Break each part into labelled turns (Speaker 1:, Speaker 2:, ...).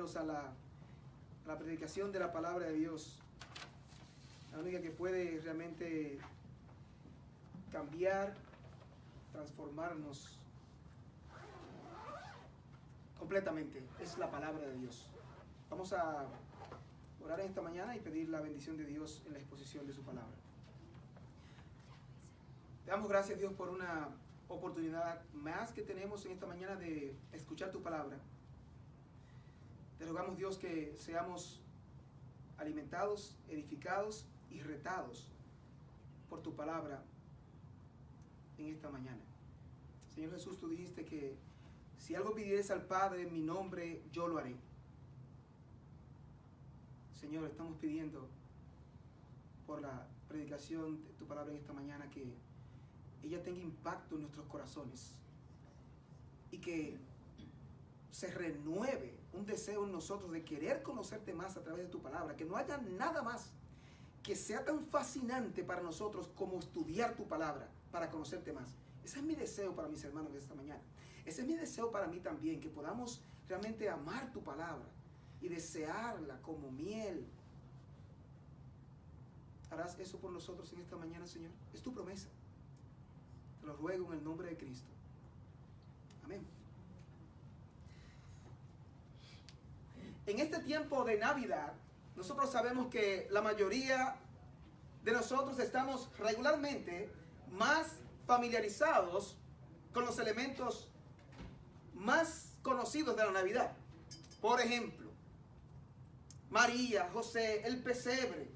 Speaker 1: acompañarnos a la predicación de la palabra de Dios. La única que puede realmente cambiar, transformarnos completamente es la palabra de Dios. Vamos a orar en esta mañana y pedir la bendición de Dios en la exposición de su palabra. Te damos gracias, Dios, por una oportunidad más que tenemos en esta mañana de escuchar tu palabra. Te rogamos, Dios, que seamos alimentados, edificados y retados por tu palabra en esta mañana. Señor Jesús, tú dijiste que si algo pidieres al Padre en mi nombre, yo lo haré. Señor, estamos pidiendo por la predicación de tu palabra en esta mañana que ella tenga impacto en nuestros corazones y que se renueve un deseo en nosotros de querer conocerte más a través de tu palabra, que no haya nada más que sea tan fascinante para nosotros como estudiar tu palabra para conocerte más. Ese es mi deseo para mis hermanos de esta mañana. Ese es mi deseo para mí también, que podamos realmente amar tu palabra y desearla como miel. ¿Harás eso por nosotros en esta mañana, Señor? Es tu promesa. Te lo ruego en el nombre de Cristo. Amén. En este tiempo de Navidad, nosotros sabemos que la mayoría de nosotros estamos regularmente más familiarizados con los elementos más conocidos de la Navidad. Por ejemplo, María, José, el pesebre,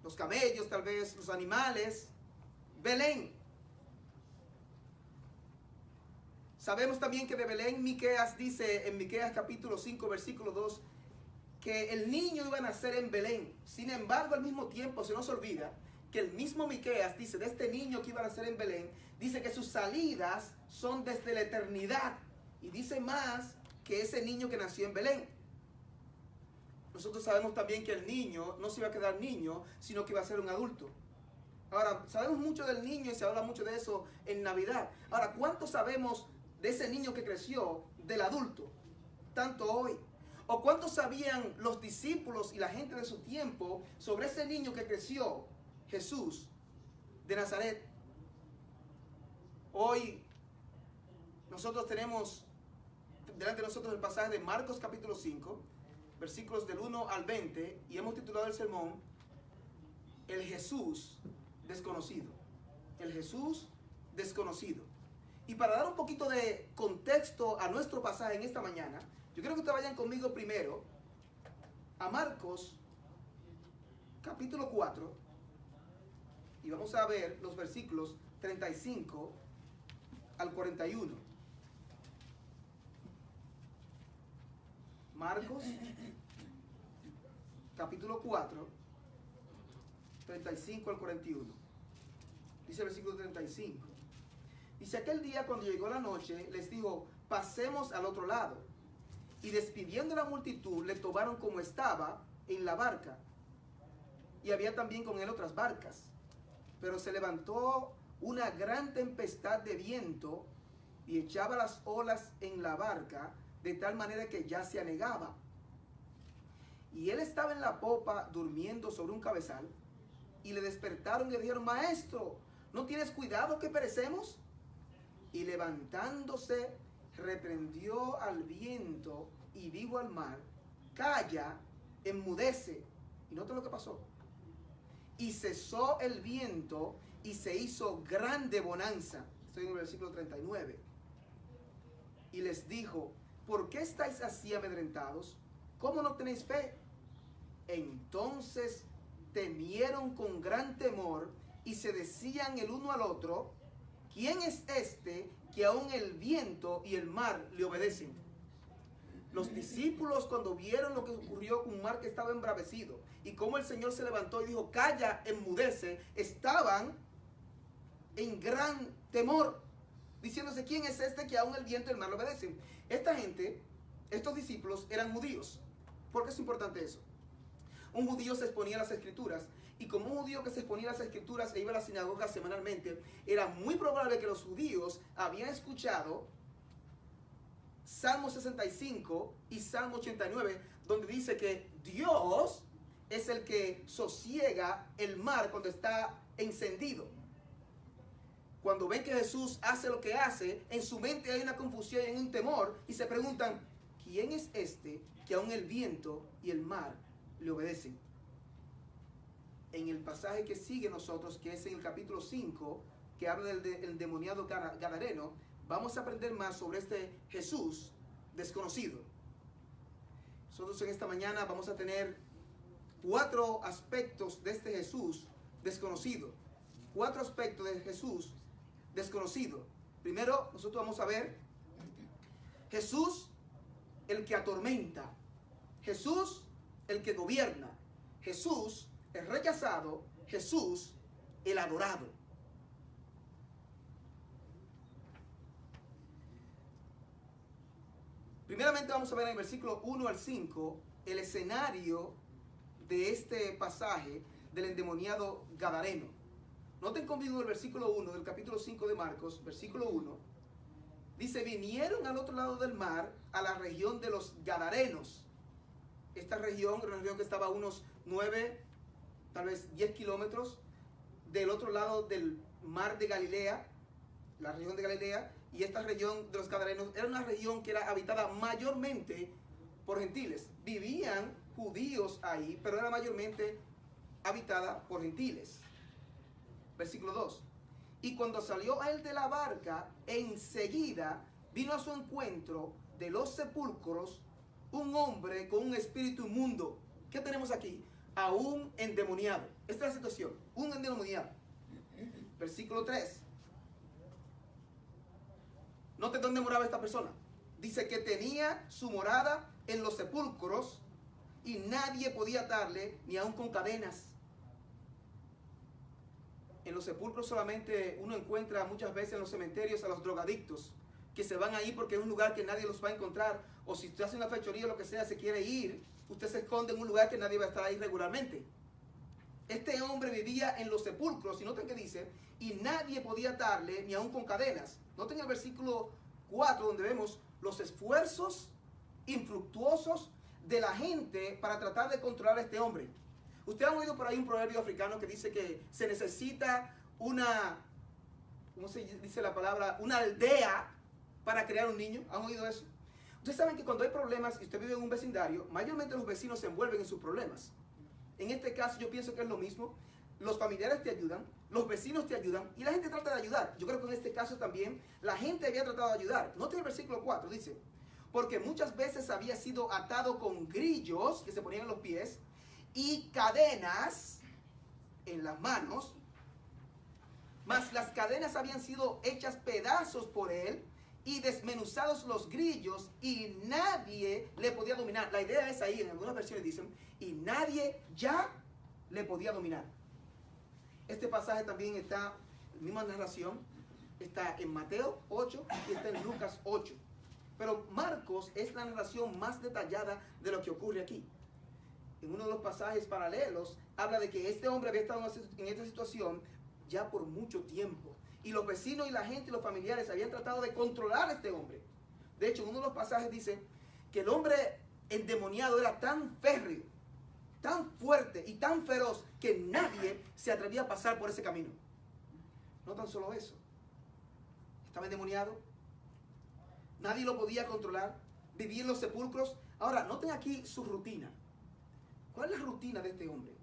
Speaker 1: los camellos tal vez, los animales, Belén. Sabemos también que de Belén Miqueas dice en Miqueas capítulo 5 versículo 2 que el niño iba a nacer en Belén. Sin embargo, al mismo tiempo se nos olvida que el mismo Miqueas dice de este niño que iba a nacer en Belén, dice que sus salidas son desde la eternidad. Y dice más que ese niño que nació en Belén. Nosotros sabemos también que el niño no se iba a quedar niño, sino que iba a ser un adulto. Ahora, sabemos mucho del niño y se habla mucho de eso en Navidad. Ahora, ¿cuánto sabemos de ese niño que creció, del adulto? Tanto hoy. ¿O cuánto sabían los discípulos y la gente de su tiempo sobre ese niño que creció, Jesús de Nazaret? Hoy nosotros tenemos delante de nosotros el pasaje de Marcos capítulo 5, versículos del 1 al 20, y hemos titulado el sermón El Jesús desconocido. El Jesús desconocido. Y para dar un poquito de contexto a nuestro pasaje en esta mañana, yo quiero que ustedes vayan conmigo primero a Marcos capítulo 4 y vamos a ver los versículos 35 al 41. Marcos capítulo 4, 35 al 41. Dice el versículo 35. Dice, aquel día cuando llegó la noche, les dijo, pasemos al otro lado. Y despidiendo la multitud, le tomaron como estaba en la barca. Y había también con él otras barcas. Pero se levantó una gran tempestad de viento y echaba las olas en la barca, de tal manera que ya se anegaba. Y él estaba en la popa durmiendo sobre un cabezal. Y le despertaron y le dijeron, maestro, ¿no tienes cuidado que perecemos? Y levantándose, reprendió al viento y dijo al mar, calla, enmudece. Y nota lo que pasó. Y cesó el viento y se hizo grande bonanza. Estoy en el versículo 39. Y les dijo, ¿por qué estáis así amedrentados? ¿Cómo no tenéis fe? Entonces temieron con gran temor y se decían el uno al otro, ¿quién es este que aún el viento y el mar le obedecen? Los discípulos, cuando vieron lo que ocurrió con un mar que estaba embravecido y cómo el Señor se levantó y dijo, calla, enmudece, estaban en gran temor, diciéndose, ¿quién es este que aún el viento y el mar le obedecen? Esta gente, estos discípulos, eran judíos. ¿Por qué es importante eso? Un judío se exponía a las escrituras, y como un judío que se exponía a las escrituras e iba a la sinagoga semanalmente, era muy probable que los judíos habían escuchado Salmo 65 y Salmo 89, donde dice que Dios es el que sosiega el mar cuando está encendido. Cuando ven que Jesús hace lo que hace, en su mente hay una confusión y un temor, y se preguntan, ¿quién es este que aún el viento y el mar le obedecen? En el pasaje que sigue nosotros, que es en el capítulo 5, que habla del endemoniado gadareno, vamos a aprender más sobre este Jesús desconocido. Nosotros en esta mañana vamos a tener 4 aspectos de este Jesús desconocido. 4 aspectos de Jesús desconocido. Primero, nosotros vamos a ver Jesús, el que atormenta. Jesús, el que gobierna. Jesús, el rechazado. Jesús, el adorado. Primeramente vamos a ver en el versículo 1 al 5 el escenario de este pasaje del endemoniado gadareno. Noten conmigo el versículo 1 del capítulo 5 de Marcos, versículo 1. Dice, vinieron al otro lado del mar, a la región de los Gadarenos. Esta región era una región que estaba a unos 9, tal vez 10 kilómetros del otro lado del mar de Galilea, la región de Galilea. Y esta región de los Gadarenos era una región que era habitada mayormente por gentiles. Vivían judíos ahí, pero era mayormente habitada por gentiles. Versículo 2. Y cuando salió él de la barca, enseguida vino a su encuentro de los sepulcros un hombre con un espíritu inmundo. ¿Qué tenemos aquí? A un endemoniado. Esta es la situación. Un endemoniado. Versículo 3. Note dónde moraba esta persona. Dice que tenía su morada en los sepulcros y nadie podía atarle ni aun con cadenas. En los sepulcros solamente uno encuentra muchas veces en los cementerios a los drogadictos que se van ahí porque es un lugar que nadie los va a encontrar, o si usted hace una fechoría o lo que sea, se quiere ir, usted se esconde en un lugar que nadie va a estar ahí regularmente. Este hombre vivía en los sepulcros, y noten que dice, y nadie podía atarle ni aun con cadenas. Noten el versículo 4 donde vemos los esfuerzos infructuosos de la gente para tratar de controlar a este hombre. Ustedes han oído por ahí un proverbio africano que dice que se necesita una, ¿cómo se dice la palabra? Una aldea para crear un niño. ¿Han oído eso? Ustedes saben que cuando hay problemas y usted vive en un vecindario, mayormente los vecinos se envuelven en sus problemas. En este caso yo pienso que es lo mismo. Los familiares te ayudan, los vecinos te ayudan y la gente trata de ayudar. Yo creo que en este caso también la gente había tratado de ayudar. Noten el versículo 4, dice, porque muchas veces había sido atado con grillos que se ponían en los pies y cadenas en las manos, mas las cadenas habían sido hechas pedazos por él y desmenuzados los grillos y nadie le podía dominar. La idea es ahí, en algunas versiones dicen, y nadie ya le podía dominar. Este pasaje también está, la misma narración, está en Mateo 8 y está en Lucas 8. Pero Marcos es la narración más detallada de lo que ocurre aquí. En uno de los pasajes paralelos, habla de que este hombre había estado en esta situación ya por mucho tiempo. Y los vecinos y la gente y los familiares habían tratado de controlar a este hombre. De hecho, en uno de los pasajes dice que el hombre endemoniado era tan férreo, tan fuerte y tan feroz que nadie se atrevía a pasar por ese camino. No tan solo eso. Estaba endemoniado. Nadie lo podía controlar. Vivía en los sepulcros. Ahora, noten aquí su rutina. ¿Cuál es la rutina de este hombre?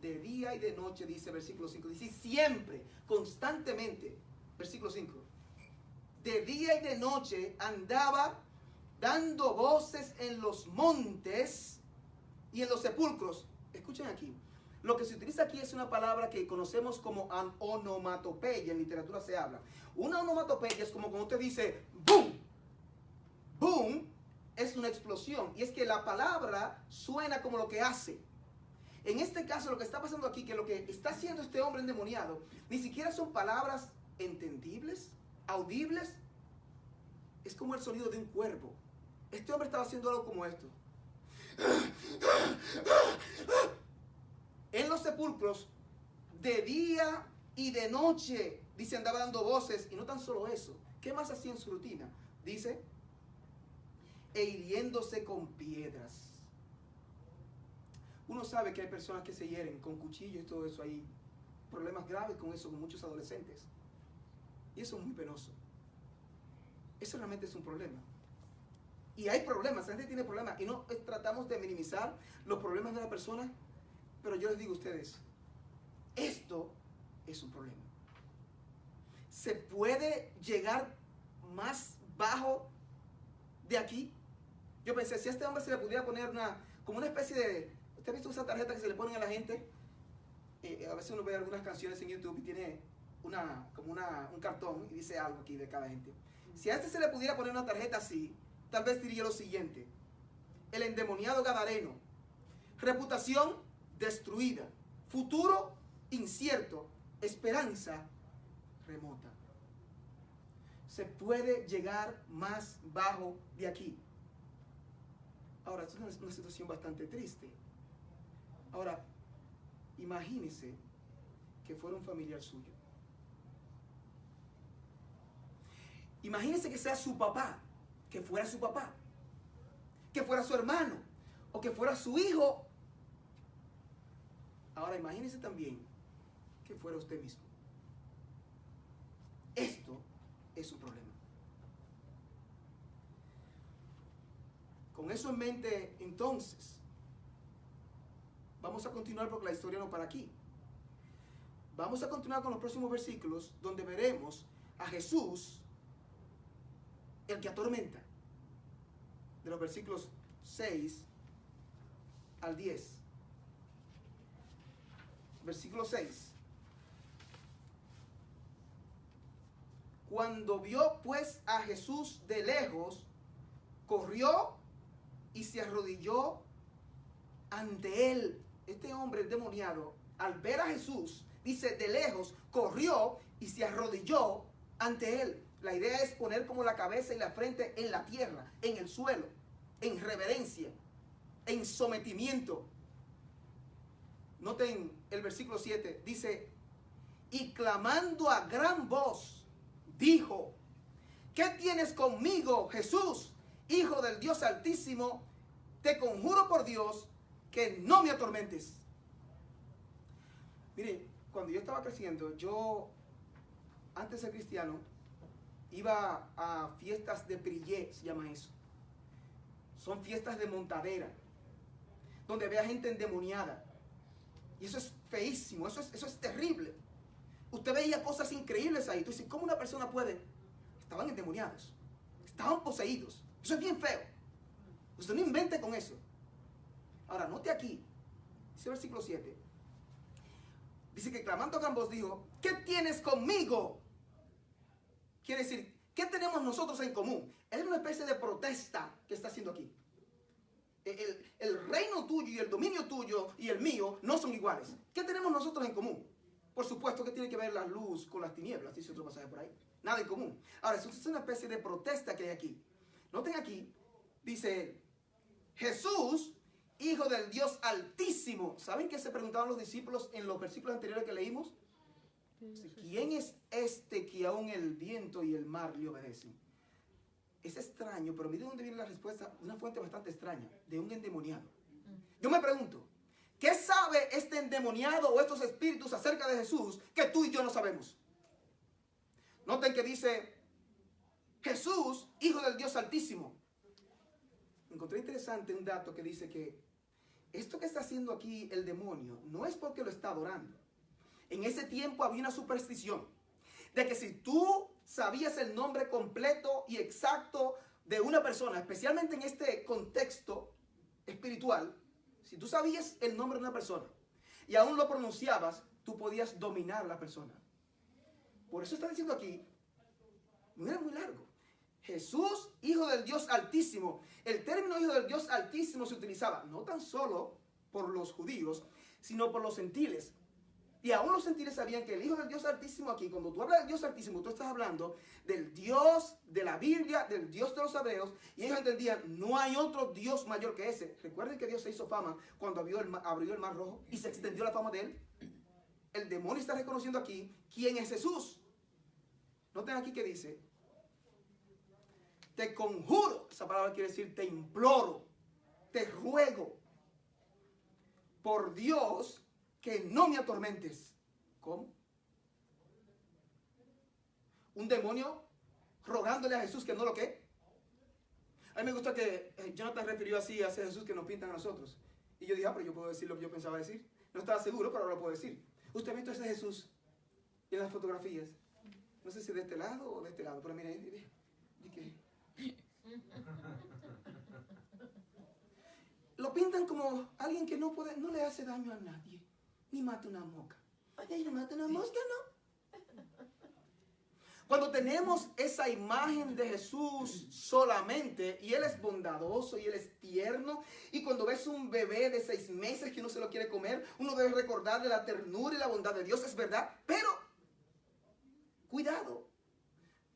Speaker 1: De día y de noche, dice versículo 5. Dice siempre, constantemente. Versículo 5. De día y de noche andaba dando voces en los montes y en los sepulcros. Escuchen aquí. Lo que se utiliza aquí es una palabra que conocemos como onomatopeya. En literatura se habla. Una onomatopeya es como cuando usted dice ¡boom! ¡Boom! Es una explosión. Y es que la palabra suena como lo que hace. En este caso lo que está pasando aquí, que lo que está haciendo este hombre endemoniado, ni siquiera son palabras entendibles, audibles. Es como el sonido de un cuervo. Este hombre estaba haciendo algo como esto. En los sepulcros, de día y de noche, dice, andaba dando voces. Y no tan solo eso. ¿Qué más hacía en su rutina? Dice e hiriéndose con piedras. Uno sabe que hay personas que se hieren con cuchillos y todo eso. Hay problemas graves con eso, con muchos adolescentes. Y eso es muy penoso. Eso realmente es un problema. Y hay problemas, la gente tiene problemas. Y no tratamos de minimizar los problemas de la persona. Pero yo les digo a ustedes, esto es un problema. ¿Se puede llegar más bajo de aquí? Yo pensé, si a este hombre se le pudiera poner como una especie de... ¿Usted ha visto esa tarjeta que se le ponen a la gente? A veces uno ve algunas canciones en YouTube y tiene un cartón y dice algo aquí de cada gente. Si a este se le pudiera poner una tarjeta así, tal vez diría lo siguiente: el endemoniado gadareno, reputación destruida, futuro incierto, esperanza remota. Se puede llegar más bajo de aquí. Ahora, esto es una situación bastante triste. Ahora, imagínese que fuera un familiar suyo. Imagínese que sea su papá, que fuera su papá, que fuera su hermano, o que fuera su hijo. Ahora, imagínese también que fuera usted mismo. Esto es un problema. Con eso en mente, entonces, vamos a continuar porque la historia no para aquí. Vamos a continuar con los próximos versículos donde veremos a Jesús, el que atormenta, de los versículos 6 al 10. Versículo 6. Cuando vio pues a Jesús de lejos, corrió y se arrodilló ante él. Este hombre endemoniado, al ver a Jesús, dice, de lejos, corrió y se arrodilló ante él. La idea es poner como la cabeza y la frente en la tierra, en el suelo, en reverencia, en sometimiento. Noten el versículo 7, dice, y clamando a gran voz, dijo, ¿qué tienes conmigo, Jesús, Hijo del Dios Altísimo? Te conjuro por Dios que no me atormentes. Mire, cuando yo estaba creciendo, yo, antes de ser cristiano, iba a fiestas de prillé, se llama eso. Son fiestas de montadera, donde había gente endemoniada. Y eso es feísimo, eso es terrible. Usted veía cosas increíbles ahí. Tú dices, ¿cómo una persona puede? Estaban endemoniados, estaban poseídos. Eso es bien feo. Usted no invente con eso. Ahora, note aquí, dice el versículo 7. Dice que clamando a gran voz dijo, ¿qué tienes conmigo? Quiere decir, ¿qué tenemos nosotros en común? Es una especie de protesta que está haciendo aquí. El reino tuyo y el dominio tuyo y el mío no son iguales. ¿Qué tenemos nosotros en común? Por supuesto que tiene que ver la luz con las tinieblas, dice otro pasaje por ahí. Nada en común. Ahora, eso es una especie de protesta que hay aquí. Noten aquí, dice, Jesús, Hijo del Dios Altísimo. ¿Saben qué se preguntaban los discípulos en los versículos anteriores que leímos? ¿Quién es este que aún el viento y el mar le obedecen? Es extraño, pero miren dónde viene la respuesta, una fuente bastante extraña, de un endemoniado. Yo me pregunto, ¿qué sabe este endemoniado o estos espíritus acerca de Jesús que tú y yo no sabemos? Noten que dice, Jesús, Hijo del Dios Altísimo. Encontré interesante un dato que dice que esto que está haciendo aquí el demonio no es porque lo está adorando. En ese tiempo había una superstición de que si tú sabías el nombre completo y exacto de una persona, especialmente en este contexto espiritual, si tú sabías el nombre de una persona y aún lo pronunciabas, tú podías dominar a la persona. Por eso está diciendo aquí, no era muy largo, Jesús, Hijo del Dios Altísimo. El término Hijo del Dios Altísimo se utilizaba no tan solo por los judíos, sino por los gentiles. Y aún los gentiles sabían que el Hijo del Dios Altísimo aquí, cuando tú hablas del Dios Altísimo, tú estás hablando del Dios de la Biblia, del Dios de los hebreos, y ellos entendían, no hay otro Dios mayor que ese. Recuerden que Dios se hizo fama cuando abrió el mar rojo y se extendió la fama de él. El demonio está reconociendo aquí quién es Jesús. Noten aquí que dice, te conjuro, esa palabra quiere decir te imploro, te ruego, por Dios, que no me atormentes. ¿Cómo? Un demonio rogándole a Jesús que no lo que. A mí me gusta que Jonathan refirió así a ese Jesús que nos pintan a nosotros. Y yo dije, pero yo puedo decir lo que yo pensaba decir. No estaba seguro, pero ahora lo puedo decir. ¿Usted ha visto a ese Jesús en las fotografías? No sé si de este lado o de este lado, pero mire, lo pintan como alguien que no le hace daño a nadie, ni mata una mosca. Oye, ¿no mata una mosca, no? Cuando tenemos esa imagen de Jesús solamente, y Él es bondadoso y Él es tierno, y cuando ves un bebé de 6 meses que uno se lo quiere comer, uno debe recordarle la ternura y la bondad de Dios, es verdad, pero cuidado,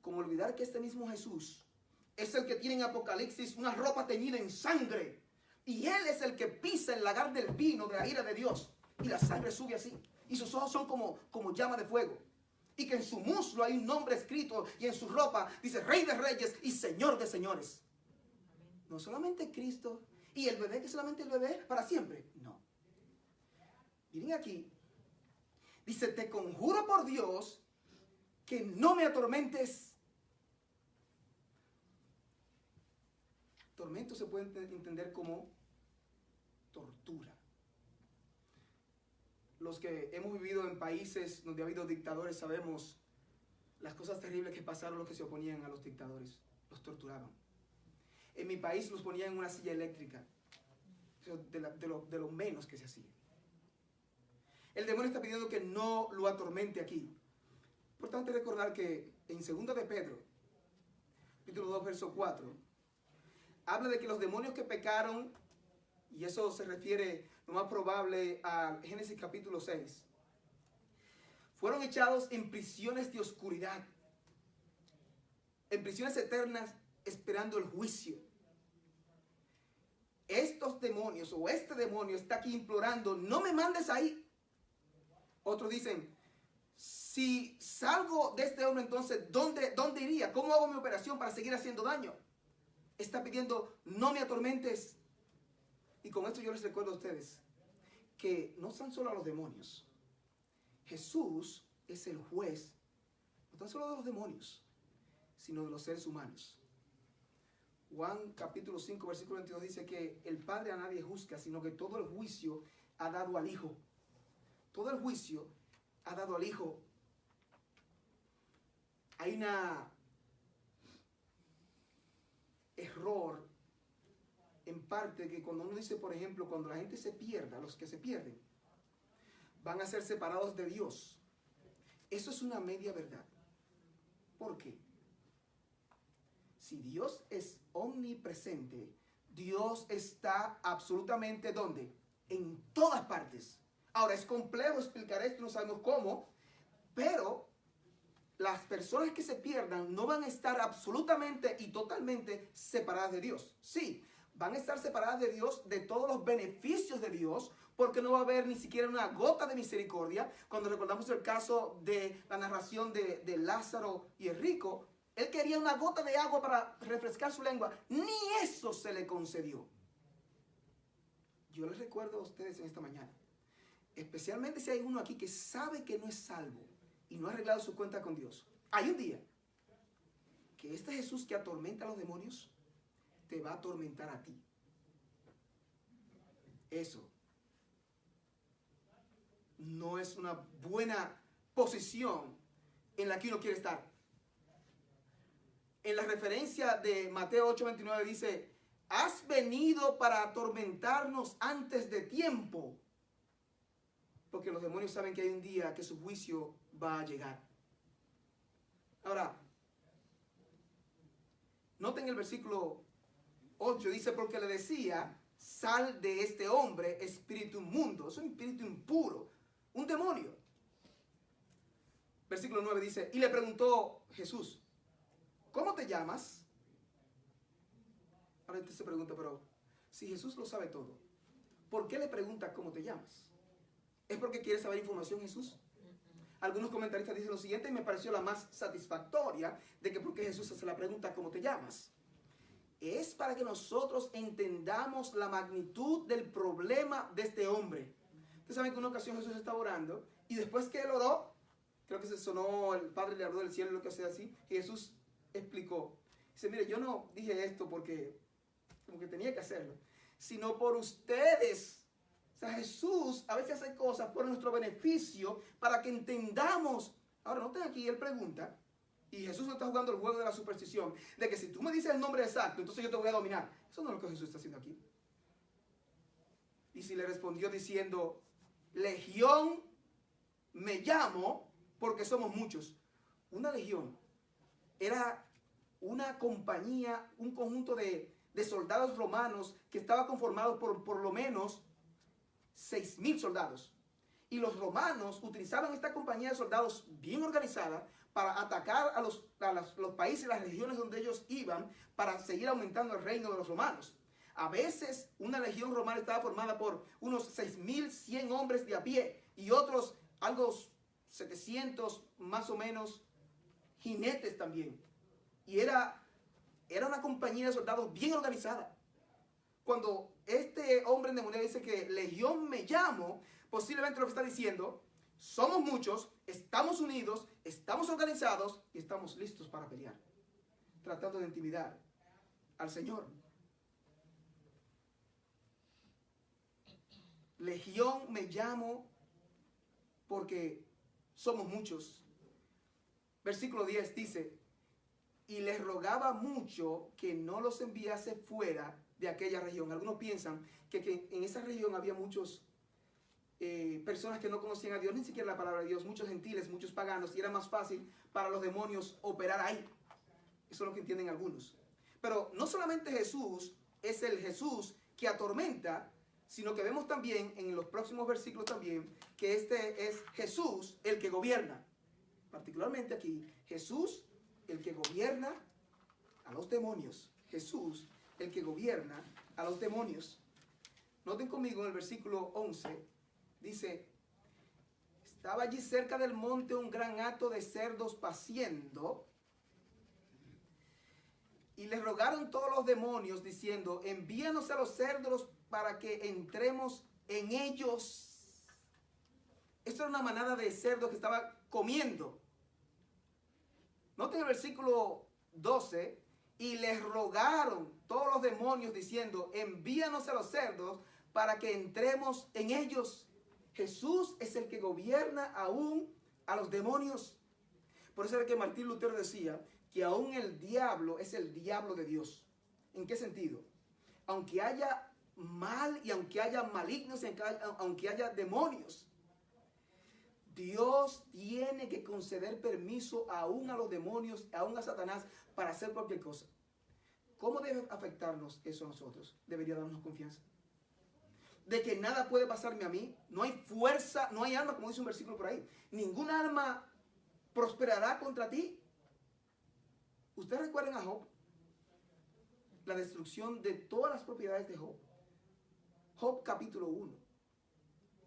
Speaker 1: como olvidar que este mismo Jesús es el que tiene en Apocalipsis una ropa teñida en sangre, y Él es el que pisa el lagar del vino de la ira de Dios, y la sangre sube así, y sus ojos son como llama de fuego. Y que en su muslo hay un nombre escrito y en su ropa dice Rey de Reyes y Señor de Señores. No solamente Cristo y el bebé, que solamente el bebé para siempre. No. Miren aquí. Dice, te conjuro por Dios que no me atormentes. Tormento se puede entender como tortura. Los que hemos vivido en países donde ha habido dictadores sabemos las cosas terribles que pasaron los que se oponían a los dictadores. Los torturaban. En mi país los ponían en una silla eléctrica. De lo menos que se hacía. El demonio está pidiendo que no lo atormente aquí. Importante recordar que en 2 de Pedro, capítulo 2, verso 4, habla de que los demonios que pecaron, y eso se refiere lo más probable a Génesis capítulo 6, fueron echados en prisiones de oscuridad, en prisiones eternas, esperando el juicio. Estos demonios, o este demonio está aquí implorando, no me mandes ahí. Otros dicen, si salgo de este hombre, entonces, ¿dónde iría? ¿Cómo hago mi operación para seguir haciendo daño? Está pidiendo, no me atormentes. Y con esto yo les recuerdo a ustedes que no son solo a los demonios. Jesús es el juez, no tan solo de los demonios, sino de los seres humanos. Juan capítulo 5, versículo 22 dice que el Padre a nadie juzga, sino que todo el juicio ha dado al Hijo. Todo el juicio ha dado al Hijo. Hay una error en parte que cuando uno dice, por ejemplo, cuando la gente se pierda, los que se pierden, van a ser separados de Dios. Eso es una media verdad. ¿Por qué? Si Dios es omnipresente, Dios está absolutamente ¿dónde? En todas partes. Ahora es complejo explicar esto, no sabemos cómo, pero las personas que se pierdan no van a estar absolutamente y totalmente separadas de Dios. Sí, van a estar separadas de Dios, de todos los beneficios de Dios, porque no va a haber ni siquiera una gota de misericordia. Cuando recordamos el caso de la narración de Lázaro y el rico, él quería una gota de agua para refrescar su lengua. Ni eso se le concedió. Yo les recuerdo a ustedes en esta mañana, especialmente si hay uno aquí que sabe que no es salvo y no ha arreglado su cuenta con Dios. Hay un día que este Jesús que atormenta a los demonios te va a atormentar a ti. Eso no es una buena posición en la que uno quiere estar. En la referencia de Mateo 8:29 dice, has venido para atormentarnos antes de tiempo. Porque los demonios saben que hay un día que su juicio va a llegar. Ahora, noten el versículo 8, dice, porque le decía, sal de este hombre, espíritu inmundo. Es un espíritu impuro, un demonio. Versículo 9 dice, y le preguntó Jesús, ¿cómo te llamas? Ahora usted se pregunta, pero si Jesús lo sabe todo, ¿por qué le pregunta cómo te llamas? ¿Es porque quiere saber información Jesús? Algunos comentaristas dicen lo siguiente y me pareció la más satisfactoria de que porque Jesús hace la pregunta ¿cómo te llamas? es para que nosotros entendamos la magnitud del problema de este hombre. Ustedes saben que una ocasión Jesús estaba orando y después que él oró, creo que se sonó, el Padre le habló del cielo, lo que sea así, y Jesús explicó. Dice, mire, yo no dije esto porque como que tenía que hacerlo, sino por ustedes. O sea, Jesús a veces hace cosas por nuestro beneficio para que entendamos. Ahora, noten aquí, él pregunta, y Jesús no está jugando el juego de la superstición, de que si tú me dices el nombre exacto, entonces yo te voy a dominar. Eso no es lo que Jesús está haciendo aquí. Y si le respondió diciendo, Legión me llamo porque somos muchos. Una legión era una compañía, un conjunto de soldados romanos que estaba conformado por lo menos 6.000 soldados. Y los romanos utilizaban esta compañía de soldados bien organizada para atacar a los países y las regiones donde ellos iban para seguir aumentando el reino de los romanos. A veces una legión romana estaba formada por unos 6.100 hombres de a pie y otros algo 700 más o menos jinetes también. Y era una compañía de soldados bien organizada. Cuando este hombre endemoniado dice que Legión me llamo, posiblemente lo que está diciendo, somos muchos, estamos unidos, estamos organizados y estamos listos para pelear, tratando de intimidar al Señor. Legión me llamo porque somos muchos. Versículo 10 dice, y les rogaba mucho que no los enviase fuera de aquella región. Algunos piensan que en esa región había muchos personas que no conocían a Dios, ni siquiera la palabra de Dios, muchos gentiles, muchos paganos, y era más fácil para los demonios operar ahí. Eso es lo que entienden algunos. Pero no solamente Jesús es el Jesús que atormenta, sino que vemos también en los próximos versículos también que este es Jesús el que gobierna. Particularmente aquí, Jesús el que gobierna a los demonios. Jesús el que gobierna a los demonios. Noten conmigo en el versículo 11, dice, estaba allí cerca del monte un gran hato de cerdos paciendo, y le rogaron todos los demonios diciendo, envíanos a los cerdos para que entremos en ellos. Esto era una manada de cerdos que estaba comiendo. Noten el versículo 12, y les rogaron todos los demonios diciendo, envíanos a los cerdos para que entremos en ellos. Jesús es el que gobierna aún a los demonios. Por eso era que Martín Lutero decía que aún el diablo es el diablo de Dios. ¿En qué sentido? Aunque haya mal y aunque haya malignos, aunque haya demonios, Dios tiene que conceder permiso aún a los demonios, aún a Satanás, para hacer cualquier cosa. ¿Cómo debe afectarnos eso a nosotros? Debería darnos confianza. De que nada puede pasarme a mí. No hay fuerza, no hay arma, como dice un versículo por ahí. Ningún arma prosperará contra ti. ¿Ustedes recuerdan a Job? La destrucción de todas las propiedades de Job. Job capítulo 1.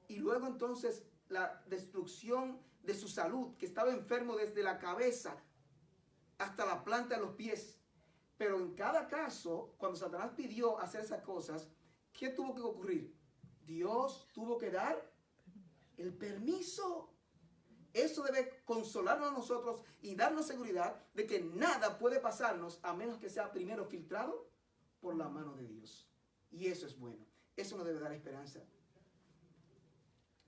Speaker 1: Y luego entonces la destrucción de su salud, que estaba enfermo desde la cabeza hasta la planta de los pies. Pero en cada caso, cuando Satanás pidió hacer esas cosas, ¿qué tuvo que ocurrir? Dios tuvo que dar el permiso. Eso debe consolarnos a nosotros y darnos seguridad de que nada puede pasarnos a menos que sea primero filtrado por la mano de Dios. Y eso es bueno. Eso nos debe dar esperanza.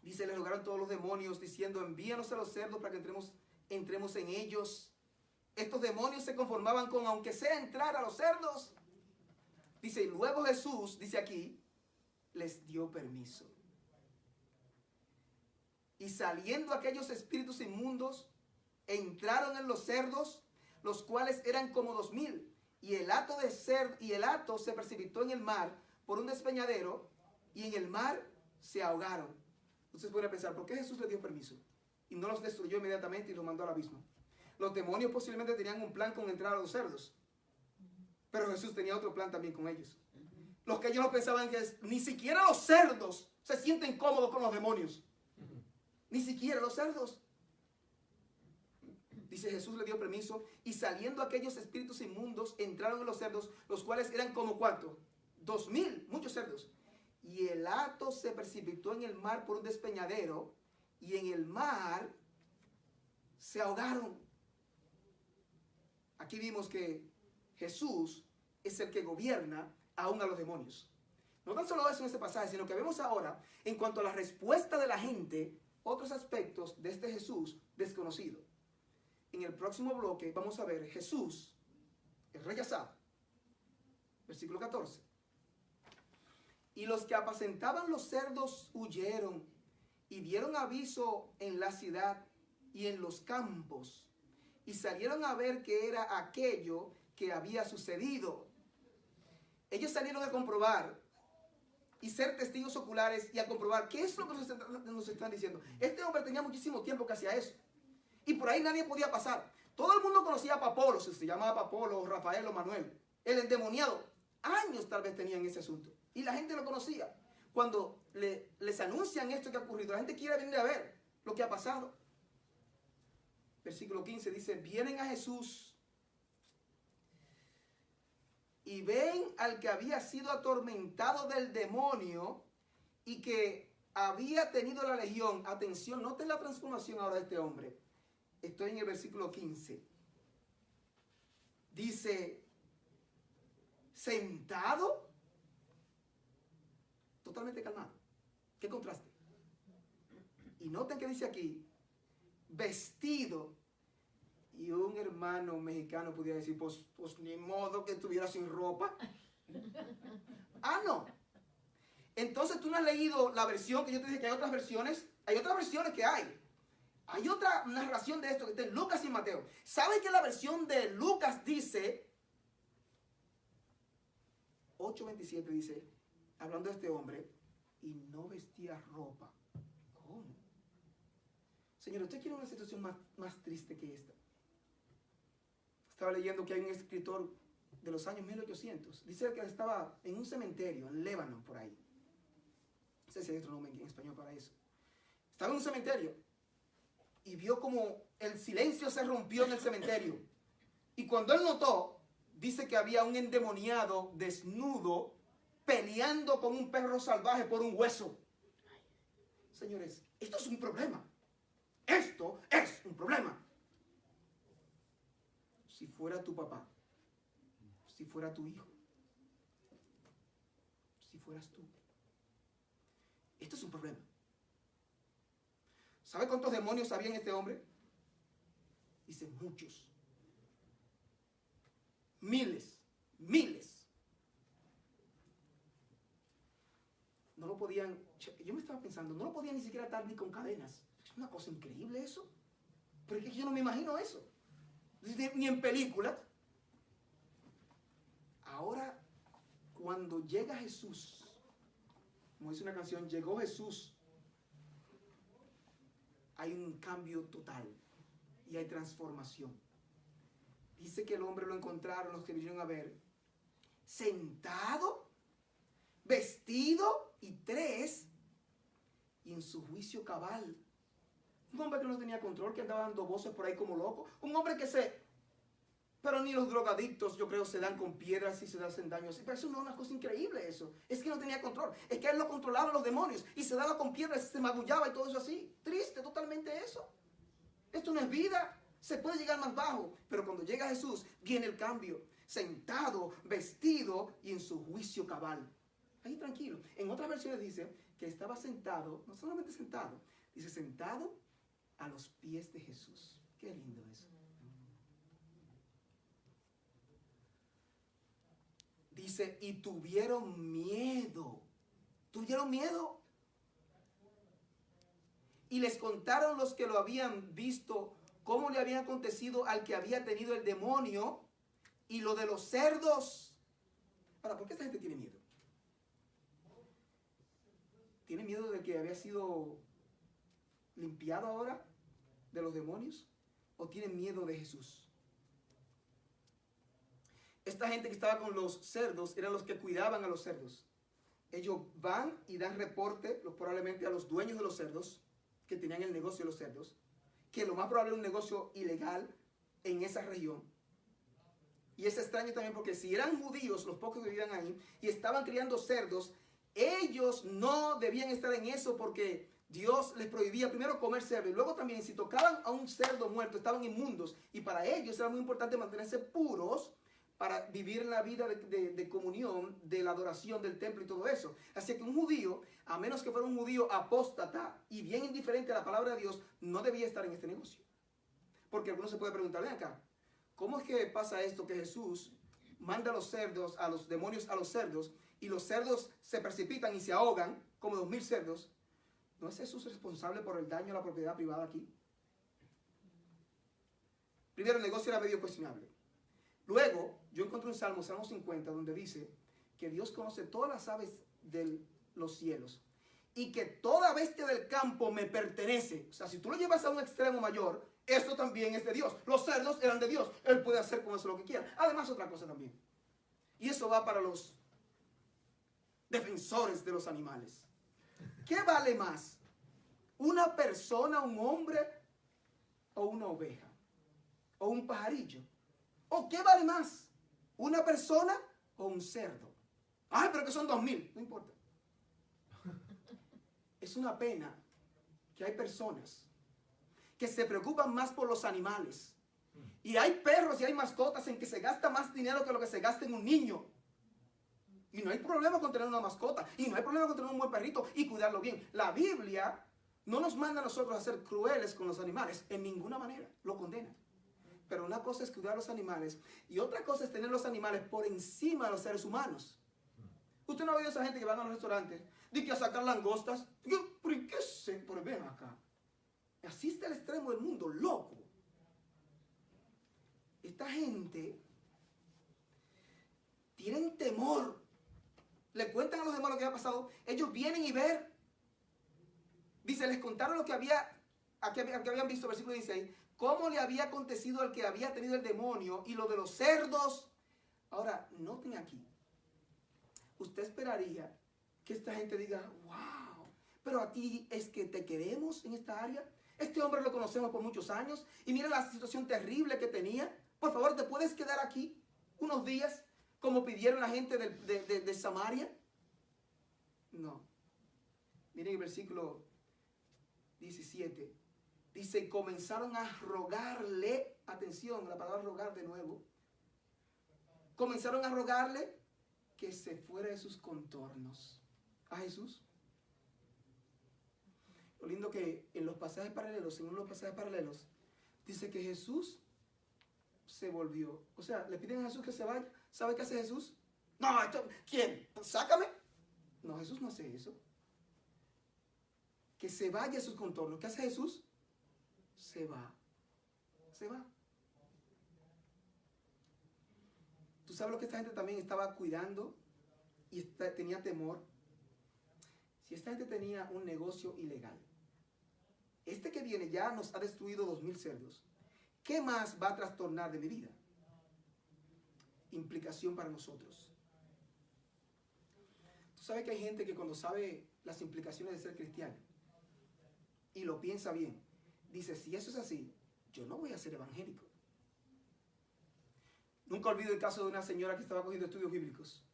Speaker 1: Dice, le rogaron todos los demonios diciendo, envíanos a los cerdos para que entremos en ellos. Estos demonios se conformaban con, aunque sea entrar a los cerdos. Dice, y luego Jesús, dice aquí, les dio permiso. Y saliendo aquellos espíritus inmundos, entraron en los cerdos, los cuales eran como 2,000. Y el hato se precipitó en el mar por un despeñadero, y en el mar se ahogaron. Ustedes pueden pensar, ¿por qué Jesús les dio permiso? Y no los destruyó inmediatamente y los mandó al abismo. Los demonios posiblemente tenían un plan con entrar a los cerdos. Pero Jesús tenía otro plan también con ellos. Los que ellos no pensaban que ni siquiera los cerdos se sienten cómodos con los demonios. Ni siquiera los cerdos. Dice, Jesús le dio permiso y saliendo aquellos espíritus inmundos entraron en los cerdos, los cuales eran como ¿cuánto? 2000, muchos cerdos. Y el hato se precipitó en el mar por un despeñadero y en el mar se ahogaron. Aquí vimos que Jesús es el que gobierna aún a los demonios. No tan solo eso en este pasaje, sino que vemos ahora, en cuanto a la respuesta de la gente, otros aspectos de este Jesús desconocido. En el próximo bloque vamos a ver Jesús es rechazado. Versículo 14. Y los que apacentaban los cerdos huyeron y dieron aviso en la ciudad y en los campos y salieron a ver qué era aquello que había sucedido. Ellos salieron a comprobar y ser testigos oculares y a comprobar qué es lo que nos están diciendo. Este hombre tenía muchísimo tiempo que hacía eso. Y por ahí nadie podía pasar. Todo el mundo conocía a Papolo, si se llamaba Papolo, Rafael o Manuel. El endemoniado. Años tal vez tenía en ese asunto. Y la gente lo conocía. Cuando les anuncian esto que ha ocurrido, la gente quiere venir a ver lo que ha pasado. Versículo 15 dice, vienen a Jesús y ven al que había sido atormentado del demonio y que había tenido la legión. Atención, noten la transformación ahora de este hombre. Estoy en el versículo 15. Dice, sentado, totalmente calmado. ¿Qué contraste? Y noten que dice aquí, vestido. Y un hermano mexicano pudiera decir, pues ni modo que estuviera sin ropa. No. Entonces tú no has leído la versión que yo te dije que hay otras versiones. Hay otras versiones que hay. Hay otra narración de esto que está en Lucas y Mateo. ¿Saben que la versión de Lucas dice, 8:27 dice, hablando de este hombre, y no vestía ropa? ¿Cómo? Señor, ¿usted quiere una situación más triste que esta? Estaba leyendo que hay un escritor de los años 1800. Dice que estaba en un cementerio, en Líbano, por ahí. No sé si hay otro nombre en español para eso. Estaba en un cementerio y vio como el silencio se rompió en el cementerio. Y cuando él notó, dice que había un endemoniado desnudo peleando con un perro salvaje por un hueso. Señores, esto es un problema. Esto es un problema. Si fuera tu papá, si fuera tu hijo, si fueras tú, esto es un problema. ¿Sabe cuántos demonios había en este hombre? Dice muchos. Miles. No lo podían, yo me estaba pensando, no lo podían ni siquiera atar ni con cadenas. Es una cosa increíble eso. Pero es que yo no me imagino eso. Ni en películas. Ahora, cuando llega Jesús, como dice una canción, llegó Jesús, hay un cambio total y hay transformación. Dice que el hombre lo encontraron, los que vinieron a ver, sentado, vestido y en su juicio cabal. Un hombre que no tenía control, que andaba dando voces por ahí como loco. Un hombre pero ni los drogadictos, yo creo, se dan con piedras y se hacen daño así. Pero eso no es una cosa increíble eso. Es que no tenía control. Es que él lo controlaba los demonios y se daba con piedras, se magullaba y todo eso así. Triste totalmente eso. Esto no es vida. Se puede llegar más bajo. Pero cuando llega Jesús, viene el cambio. Sentado, vestido y en su juicio cabal. Ahí tranquilo. En otras versiones dice que estaba sentado, no solamente sentado, dice sentado a los pies de Jesús. Qué lindo eso. Dice, y tuvieron miedo. ¿Tuvieron miedo? Y les contaron los que lo habían visto cómo le había acontecido al que había tenido el demonio y lo de los cerdos. Ahora, ¿por qué esta gente tiene miedo? ¿Tiene miedo de que había sido limpiado ahora de los demonios? ¿O tienen miedo de Jesús? Esta gente que estaba con los cerdos eran los que cuidaban a los cerdos. Ellos van y dan reporte, probablemente a los dueños de los cerdos, que tenían el negocio de los cerdos, que lo más probable era un negocio ilegal, en esa región. Y es extraño también porque si eran judíos, los pocos que vivían ahí, y estaban criando cerdos, ellos no debían estar en eso porque Dios les prohibía primero comer cerdo. Y luego también si tocaban a un cerdo muerto, estaban inmundos. Y para ellos era muy importante mantenerse puros para vivir la vida de comunión, de la adoración del templo y todo eso. Así que un judío, a menos que fuera un judío apóstata y bien indiferente a la palabra de Dios, no debía estar en este negocio. Porque algunos se puede preguntar, ven acá, ¿cómo es que pasa esto que Jesús manda a los cerdos, a los demonios a los cerdos, y los cerdos se precipitan y se ahogan, como 2000 cerdos? ¿No es Jesús responsable por el daño a la propiedad privada aquí? Primero, el negocio era medio cuestionable. Luego, yo encontré un Salmo 50, donde dice que Dios conoce todas las aves de los cielos y que toda bestia del campo me pertenece. O sea, si tú lo llevas a un extremo mayor, esto también es de Dios. Los cerdos eran de Dios. Él puede hacer con eso lo que quiera. Además, otra cosa también. Y eso va para los defensores de los animales. ¿Qué vale más? ¿Una persona, un hombre o una oveja? ¿O un pajarillo? ¿O qué vale más? ¿Una persona o un cerdo? Ay, pero que son 2000. No importa. Es una pena que hay personas que se preocupan más por los animales. Y hay perros y hay mascotas en que se gasta más dinero que lo que se gasta en un niño. Y no hay problema con tener una mascota. Y no hay problema con tener un buen perrito y cuidarlo bien. La Biblia no nos manda a nosotros a ser crueles con los animales. En ninguna manera. Lo condena. Pero una cosa es cuidar a los animales y otra cosa es tener los animales por encima de los seres humanos. Usted no ha oído a esa gente que van a los restaurantes, dice que a sacar langostas. ¿Por qué se? Por ven acá. Así está el extremo del mundo, loco. Esta gente tienen temor. Le cuentan a los demás lo que había pasado. Ellos vienen y ven. Dice, les contaron lo que habían visto, versículo 16. Cómo le había acontecido al que había tenido el demonio y lo de los cerdos. Ahora, noten aquí. Usted esperaría que esta gente diga, wow, pero a ti es que te queremos en esta área. Este hombre lo conocemos por muchos años y mira la situación terrible que tenía. Por favor, ¿te puedes quedar aquí unos días como pidieron la gente de Samaria? No. Miren el versículo 17. Dice, comenzaron a rogarle, atención, la palabra rogar de nuevo. Comenzaron a rogarle que se fuera de sus contornos. A Jesús. Lo lindo que en los pasajes paralelos, según los pasajes paralelos, dice que Jesús se volvió. O sea, le piden a Jesús que se vaya. ¿Sabe qué hace Jesús? No, ¿quién? Sácame. No, Jesús no hace eso. Que se vaya a sus contornos. ¿Qué hace Jesús? Se va. Se va. ¿Tú sabes lo que esta gente también estaba cuidando? Y tenía temor. Si esta gente tenía un negocio ilegal, este que viene ya nos ha destruido 2000 cerdos. ¿Qué más va a trastornar de mi vida? Implicación para nosotros. Tú sabes que hay gente que cuando sabe las implicaciones de ser cristiano y lo piensa bien, dice, si eso es así, yo no voy a ser evangélico. Nunca olvido el caso de una señora que estaba cogiendo estudios bíblicos.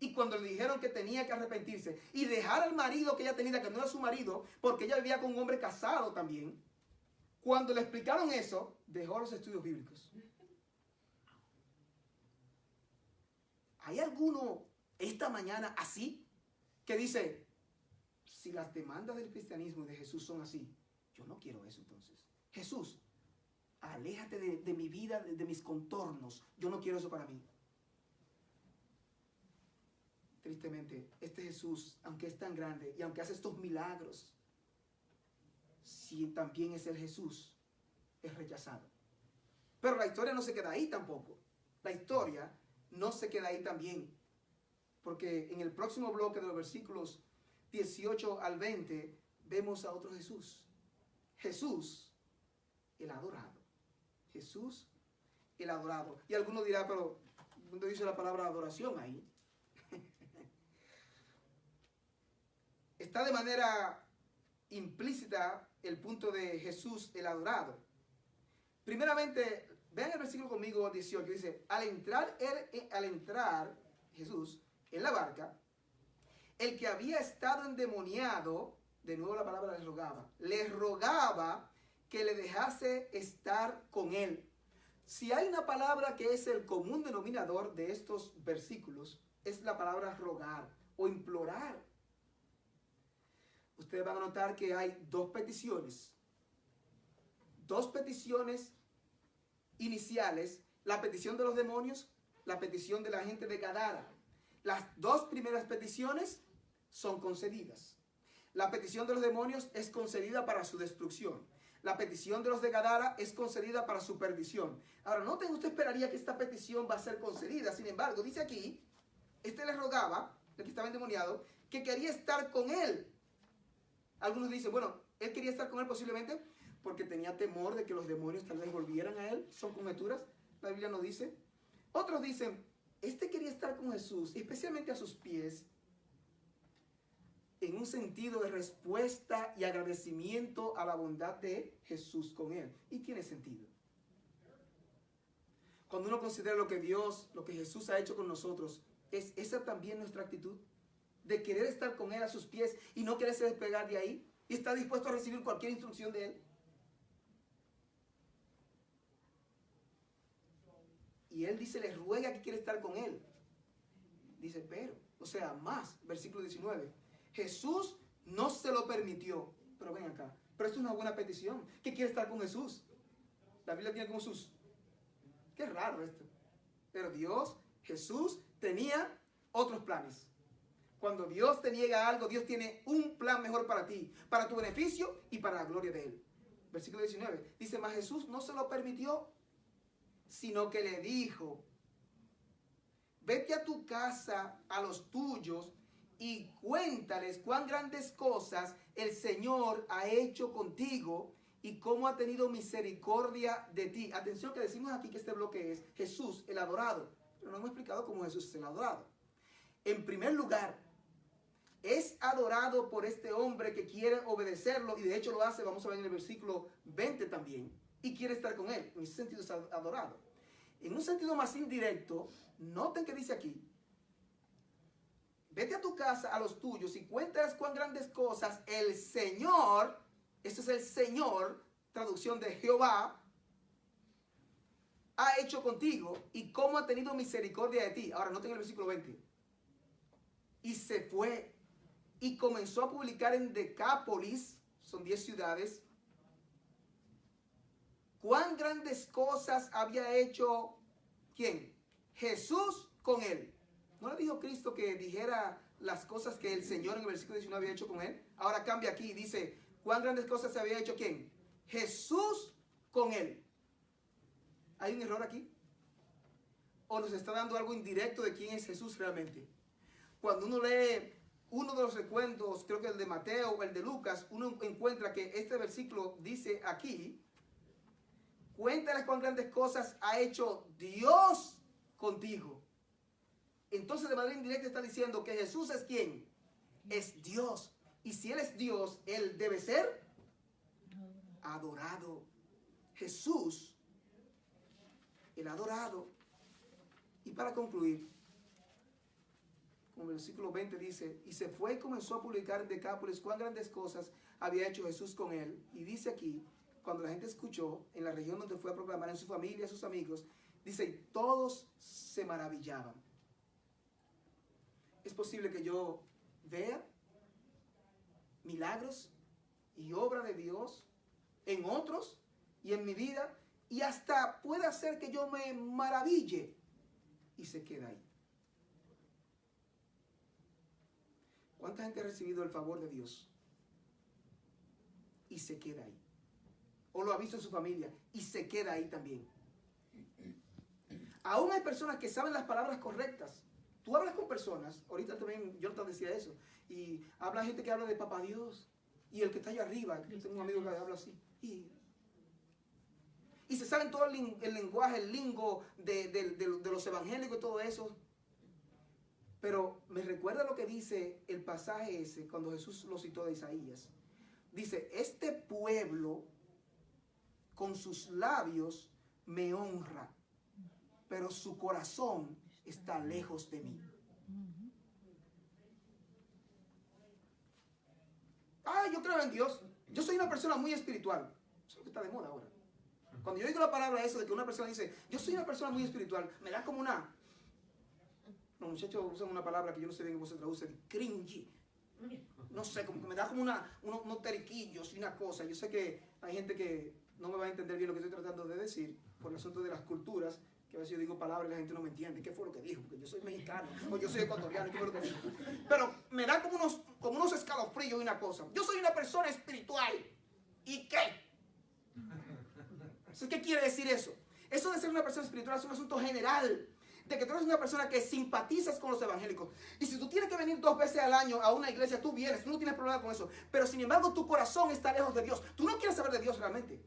Speaker 1: Y cuando le dijeron que tenía que arrepentirse y dejar al marido que ella tenía, que no era su marido, porque ella vivía con un hombre casado también, cuando le explicaron eso, dejó los estudios bíblicos. ¿Hay alguno esta mañana así que dice, si las demandas del cristianismo y de Jesús son así, yo no quiero eso entonces? Jesús, aléjate de mi vida, de mis contornos. Yo no quiero eso para mí. Tristemente, este Jesús, aunque es tan grande y aunque hace estos milagros, si también es el Jesús, es rechazado. Pero la historia no se queda ahí tampoco. La historia no se queda ahí también. Porque en el próximo bloque de los versículos 18 al 20, vemos a otro Jesús. Jesús, el adorado. Jesús, el adorado. Y alguno dirá, pero ¿dónde dice la palabra adoración ahí? Está de manera implícita el punto de Jesús, el adorado. Primeramente, Vean el versículo conmigo 18, dice, al entrar Jesús en la barca, el que había estado endemoniado, de nuevo la palabra le rogaba que le dejase estar con él. Si hay una palabra que es el común denominador de estos versículos, es la palabra rogar o implorar. Ustedes van a notar que hay dos peticiones iniciales, la petición de los demonios, la petición de la gente de Gadara. Las dos primeras peticiones son concedidas. La petición de los demonios es concedida para su destrucción. La petición de los de Gadara es concedida para su perdición. Ahora, noten, usted esperaría que esta petición va a ser concedida. Sin embargo, dice aquí, le rogaba, el que estaba endemoniado, que quería estar con él. Algunos dicen, bueno, él quería estar con él posiblemente porque tenía temor de que los demonios tal vez volvieran a él. Son conjeturas, la Biblia no dice. Otros dicen, quería estar con Jesús, especialmente a sus pies, en un sentido de respuesta y agradecimiento a la bondad de Jesús con él. Y tiene sentido. Cuando uno considera lo que Jesús ha hecho con nosotros, ¿es esa también nuestra actitud? De querer estar con él a sus pies y no quererse despegar de ahí, y estar dispuesto a recibir cualquier instrucción de él. Y él dice, le ruega que quiere estar con él. Dice, más, versículo 19. Jesús no se lo permitió. Pero ven acá, pero esto es una buena petición. ¿Qué quiere estar con Jesús? La Biblia tiene como sus... Qué raro esto. Pero Jesús tenía otros planes. Cuando Dios te niega algo, Dios tiene un plan mejor para ti, para tu beneficio y para la gloria de él. Versículo 19. Dice, mas Jesús no se lo permitió, sino que le dijo, vete a tu casa, a los tuyos, y cuéntales cuán grandes cosas el Señor ha hecho contigo y cómo ha tenido misericordia de ti. Atención, que decimos aquí que este bloque es Jesús el adorado, pero no hemos explicado cómo Jesús es el adorado. En primer lugar, es adorado por este hombre que quiere obedecerlo, y de hecho lo hace, vamos a ver en el versículo 20 también, y quiere estar con él. En ese sentido es adorado. En un sentido más indirecto, noten que dice aquí, vete a tu casa, a los tuyos, y cuéntales cuán grandes cosas el Señor, este es el Señor, traducción de Jehová, ha hecho contigo y cómo ha tenido misericordia de ti. Ahora noten el versículo 20. Y se fue y comenzó a publicar en Decápolis, son 10 ciudades, cuán grandes cosas había hecho, ¿quién? Jesús con él. ¿No le dijo Cristo que dijera las cosas que el Señor en el versículo 19 había hecho con él? Ahora cambia aquí y dice, ¿cuán grandes cosas se había hecho quién? Jesús con él. ¿Hay un error aquí? ¿O nos está dando algo indirecto de quién es Jesús realmente? Cuando uno lee uno de los recuentos, creo que el de Mateo o el de Lucas, uno encuentra que este versículo dice aquí, cuéntales cuán grandes cosas ha hecho Dios contigo. Entonces de manera indirecta está diciendo que Jesús es ¿quién? Es Dios. Y si Él es Dios, Él debe ser adorado. Jesús, el adorado. Y para concluir, como el versículo 20 dice, y se fue y comenzó a publicar en Decápolis cuán grandes cosas había hecho Jesús con él. Y dice aquí, cuando la gente escuchó, en la región donde fue a proclamar, en su familia, sus amigos, dice, y todos se maravillaban. Es posible que yo vea milagros y obra de Dios en otros y en mi vida, y hasta pueda ser que yo me maraville y se queda ahí. ¿Cuánta gente ha recibido el favor de Dios y se queda ahí? O lo ha visto en su familia y se queda ahí también. Aún hay personas que saben las palabras correctas. Tú hablas con personas, ahorita también Jonathan decía eso, y habla gente que habla de papá Dios, y el que está allá arriba, yo tengo un amigo que habla así, y se saben todo el lenguaje, el lingo de los evangélicos y todo eso. Pero me recuerda lo que dice el pasaje ese, cuando Jesús lo citó de Isaías. Dice, este pueblo con sus labios me honra, pero su corazón está lejos de mí. Yo creo en Dios. Yo soy una persona muy espiritual. Eso es lo que está de moda ahora. Cuando yo digo la palabra eso de que una persona dice, yo soy una persona muy espiritual, me da como una... Los muchachos usan una palabra que yo no sé bien cómo se traduce, cringy. No sé, como que me da como unos teriquillos y una cosa. Yo sé que hay gente que no me va a entender bien lo que estoy tratando de decir por el asunto de las culturas, que a veces yo digo palabras y la gente no me entiende. ¿Qué fue lo que dijo? Porque yo soy mexicano o yo soy ecuatoriano. ¿Qué fue lo que dijo? Pero me da como unos escalofríos y una cosa. Yo soy una persona espiritual. ¿Y qué? ¿Qué quiere decir eso? Eso de ser una persona espiritual es un asunto general. De que tú eres una persona que simpatizas con los evangélicos. Y si tú tienes que venir 2 veces al año a una iglesia, tú vienes, tú no tienes problema con eso. Pero sin embargo, tu corazón está lejos de Dios. Tú no quieres saber de Dios realmente.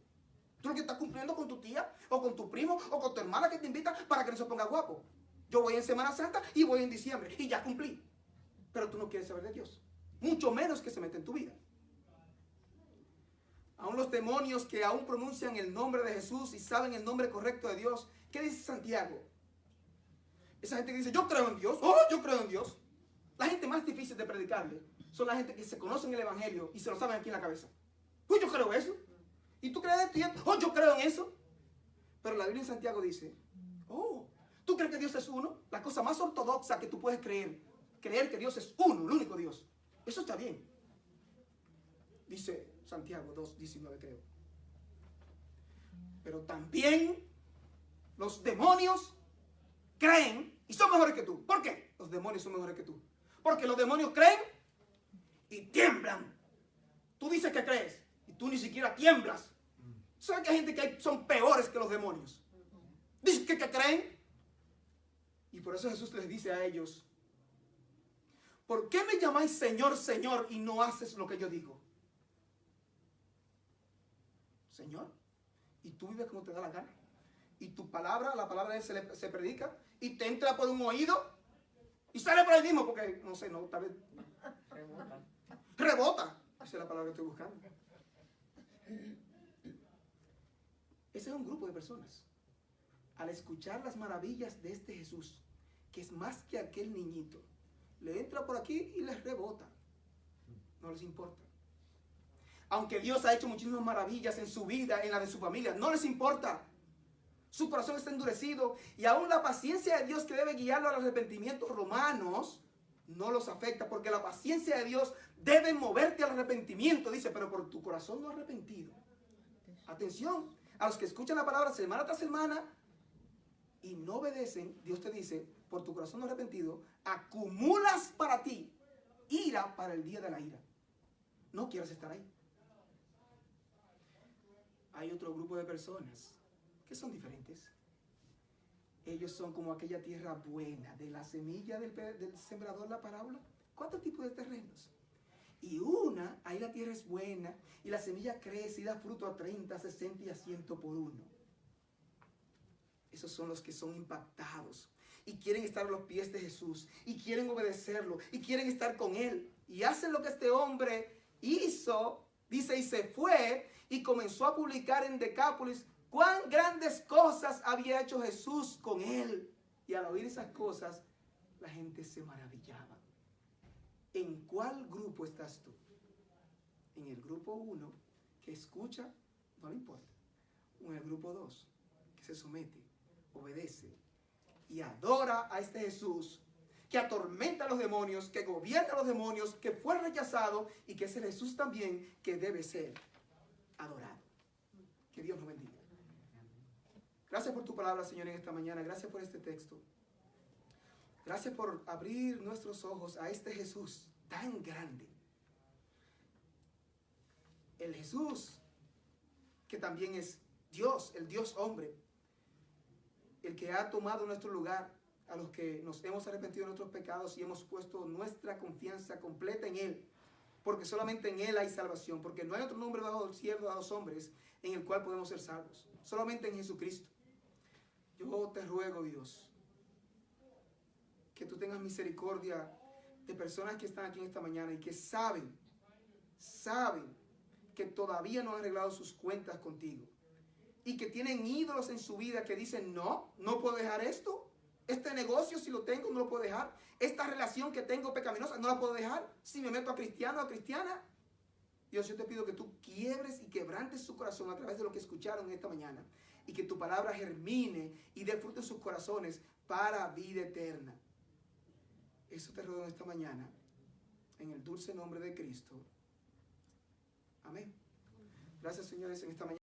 Speaker 1: Tú lo que estás cumpliendo con tu tía, o con tu primo, o con tu hermana que te invita para que no se ponga guapo. Yo voy en Semana Santa y voy en diciembre. Y ya cumplí. Pero tú no quieres saber de Dios. Mucho menos que se meta en tu vida. Aún los demonios que aún pronuncian el nombre de Jesús y saben el nombre correcto de Dios. ¿Qué dice Santiago? Esa gente que dice, yo creo en Dios. Oh, yo creo en Dios. La gente más difícil de predicarle son la gente que se conocen el evangelio y se lo saben aquí en la cabeza. Pues yo creo eso. ¿Y tú crees de esto? Oh, yo creo en eso. Pero la Biblia en Santiago dice, oh, ¿tú crees que Dios es uno? La cosa más ortodoxa que tú puedes creer que Dios es uno, el único Dios. Eso está bien. Dice Santiago 2:19, creo. Pero también los demonios creen y son mejores que tú. ¿Por qué? Los demonios son mejores que tú. Porque los demonios creen y tiemblan. Tú dices que crees y tú ni siquiera tiemblas. ¿Sabes que hay gente que son peores que los demonios? Dicen que creen. Y por eso Jesús les dice a ellos, ¿por qué me llamáis Señor, Señor y no haces lo que yo digo? Señor, y tú vives como te da la gana. Y tu palabra, la palabra de él se predica y te entra por un oído y sale por el mismo porque, no sé, no, tal vez rebota. Esa es la palabra que estoy buscando. Ese es un grupo de personas. Al escuchar las maravillas de este Jesús, que es más que aquel niñito, le entra por aquí y les rebota. No les importa. Aunque Dios ha hecho muchísimas maravillas en su vida, en la de su familia, no les importa. Su corazón está endurecido y aún la paciencia de Dios que debe guiarlo al arrepentimiento romanos no los afecta, porque la paciencia de Dios debe moverte al arrepentimiento, dice, pero por tu corazón no arrepentido. Atención, a los que escuchan la palabra semana tras semana y no obedecen, Dios te dice, por tu corazón no arrepentido, acumulas para ti ira para el día de la ira. No quieres estar ahí. Hay otro grupo de personas que son diferentes. Ellos son como aquella tierra buena, de la semilla del sembrador, la parábola. ¿Cuántos tipos de terrenos? Y ahí la tierra es buena, y la semilla crece y da fruto a 30, 60 y a 100 por uno. Esos son los que son impactados y quieren estar a los pies de Jesús y quieren obedecerlo y quieren estar con Él. Y hacen lo que este hombre hizo, dice, y se fue y comenzó a publicar en Decápolis cuán grandes cosas había hecho Jesús con él. Y al oír esas cosas, la gente se maravillaba. ¿En cuál grupo estás tú? En el grupo 1, que escucha, no le importa. O en el grupo 2, que se somete, obedece y adora a este Jesús que atormenta a los demonios, que gobierna a los demonios, que fue rechazado y que es el Jesús también que debe ser adorado. Que Dios nos bendiga. Gracias por tu palabra, Señor, en esta mañana. Gracias por este texto. Gracias por abrir nuestros ojos a este Jesús tan grande. El Jesús que también es Dios, el Dios hombre. El que ha tomado nuestro lugar, a los que nos hemos arrepentido de nuestros pecados y hemos puesto nuestra confianza completa en Él. Porque solamente en Él hay salvación. Porque no hay otro nombre bajo el cielo a los hombres en el cual podemos ser salvos. Solamente en Jesucristo. Yo te ruego, Dios, que tú tengas misericordia de personas que están aquí en esta mañana y que saben que todavía no han arreglado sus cuentas contigo. y que tienen ídolos en su vida que dicen, no puedo dejar esto. Este negocio, si lo tengo, no lo puedo dejar. Esta relación que tengo pecaminosa, no la puedo dejar. Si me meto a cristiano o a cristiana. Dios, yo te pido que tú quiebres y quebrantes su corazón a través de lo que escucharon esta mañana. Y que tu palabra germine y dé fruto en sus corazones para vida eterna. Eso te ruego esta mañana. En el dulce nombre de Cristo. Amén. Gracias, señores, en esta mañana.